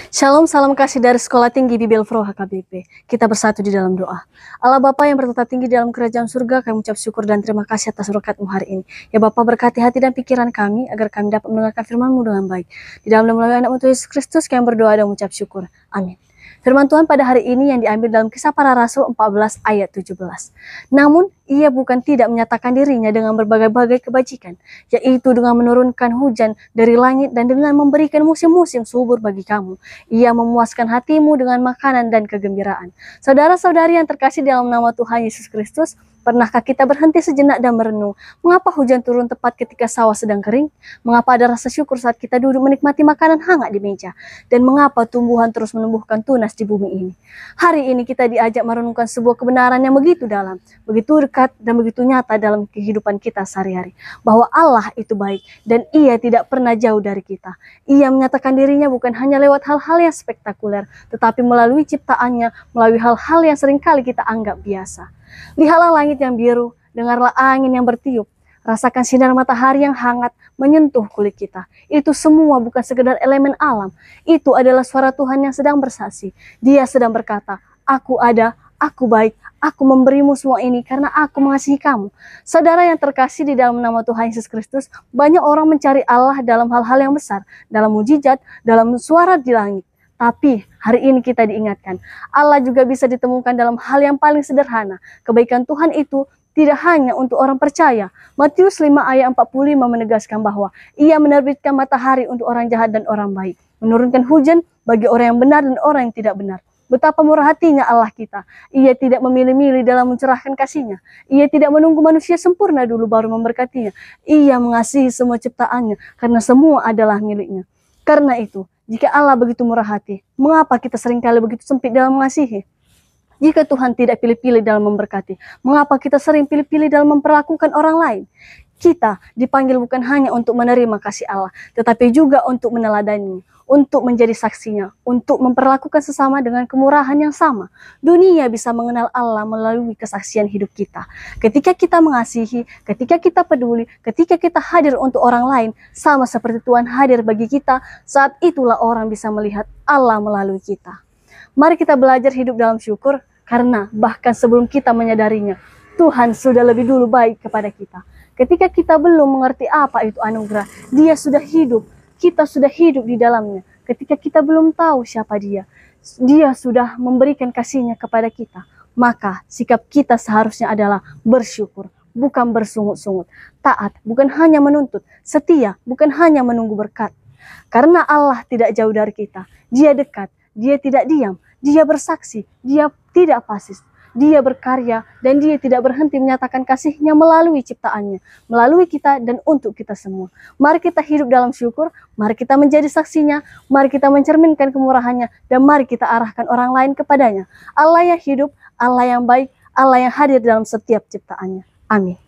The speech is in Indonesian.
Shalom, salam kasih dari Sekolah Tinggi Bible Pro HKBP. Kita bersatu di dalam doa. Allah Bapa yang bertata tinggi dalam kerajaan surga, kami ucap syukur dan terima kasih atas berkat-Mu hari ini. Ya Bapa, berkati hati dan pikiran kami, agar kami dapat mendengarkan firman-Mu dengan baik. Di dalam nama anak-Mu Tuhan Yesus Kristus, kami berdoa dan mengucap syukur. Amin. Firman Tuhan pada hari ini yang diambil dalam Kisah Para Rasul 14 ayat 17. Namun, ia bukan tidak menyatakan dirinya dengan berbagai-bagai kebajikan, yaitu dengan menurunkan hujan dari langit dan dengan memberikan musim-musim subur bagi kamu. Ia memuaskan hatimu dengan makanan dan kegembiraan. Saudara-saudari yang terkasih dalam nama Tuhan Yesus Kristus, pernahkah kita berhenti sejenak dan merenung, mengapa hujan turun tepat ketika sawah sedang kering? Mengapa ada rasa syukur saat kita duduk menikmati makanan hangat di meja? Dan mengapa tumbuhan terus menumbuhkan tunas di bumi ini? Hari ini kita diajak merenungkan sebuah kebenaran yang begitu dalam, begitu dekat dan begitu nyata dalam kehidupan kita sehari-hari. Bahwa Allah itu baik dan Ia tidak pernah jauh dari kita. Ia menyatakan dirinya bukan hanya lewat hal-hal yang spektakuler, tetapi melalui ciptaannya, melalui hal-hal yang seringkali kita anggap biasa. Lihatlah langit yang biru, dengarlah angin yang bertiup, rasakan sinar matahari yang hangat menyentuh kulit kita. Itu semua bukan sekedar elemen alam. Itu adalah suara Tuhan yang sedang bersaksi. Dia sedang berkata, "Aku ada, aku baik, aku memberimu semua ini karena aku mengasihi kamu." Saudara yang terkasih di dalam nama Tuhan Yesus Kristus, banyak orang mencari Allah dalam hal-hal yang besar, dalam mujizat, dalam suara di langit. Tapi hari ini kita diingatkan, Allah juga bisa ditemukan dalam hal yang paling sederhana. Kebaikan Tuhan itu tidak hanya untuk orang percaya. Matius 5 ayat 45 menegaskan bahwa Ia menerbitkan matahari untuk orang jahat dan orang baik, menurunkan hujan bagi orang yang benar dan orang yang tidak benar. Betapa murah hatinya Allah kita. Ia tidak memilih-milih dalam mencurahkan kasih-Nya. Ia tidak menunggu manusia sempurna dulu baru memberkatinya. Ia mengasihi semua ciptaannya karena semua adalah milik-Nya. Karena itu, jika Allah begitu murah hati, mengapa kita seringkali begitu sempit dalam mengasihi? Jika Tuhan tidak pilih-pilih dalam memberkati, mengapa kita sering pilih-pilih dalam memperlakukan orang lain? Kita dipanggil bukan hanya untuk menerima kasih Allah, tetapi juga untuk meneladani, untuk menjadi saksinya, untuk memperlakukan sesama dengan kemurahan yang sama. Dunia bisa mengenal Allah melalui kesaksian hidup kita. Ketika kita mengasihi, ketika kita peduli, ketika kita hadir untuk orang lain, sama seperti Tuhan hadir bagi kita, saat itulah orang bisa melihat Allah melalui kita. Mari kita belajar hidup dalam syukur, karena bahkan sebelum kita menyadarinya, Tuhan sudah lebih dulu baik kepada kita. Ketika kita belum mengerti apa itu anugerah, Dia sudah hidup, kita sudah hidup di dalamnya. Ketika kita belum tahu siapa Dia, Dia sudah memberikan kasih-Nya kepada kita. Maka sikap kita seharusnya adalah bersyukur, bukan bersungut-sungut. Taat, bukan hanya menuntut. Setia, bukan hanya menunggu berkat. Karena Allah tidak jauh dari kita, Dia dekat, Dia tidak diam, Dia bersaksi, Dia tidak pasif. Dia berkarya dan Dia tidak berhenti menyatakan kasih-Nya melalui ciptaannya, melalui kita dan untuk kita semua. Mari kita hidup dalam syukur, mari kita menjadi saksinya, mari kita mencerminkan kemurahan-Nya, dan mari kita arahkan orang lain kepadanya. Allah yang hidup, Allah yang baik, Allah yang hadir dalam setiap ciptaannya. Amin.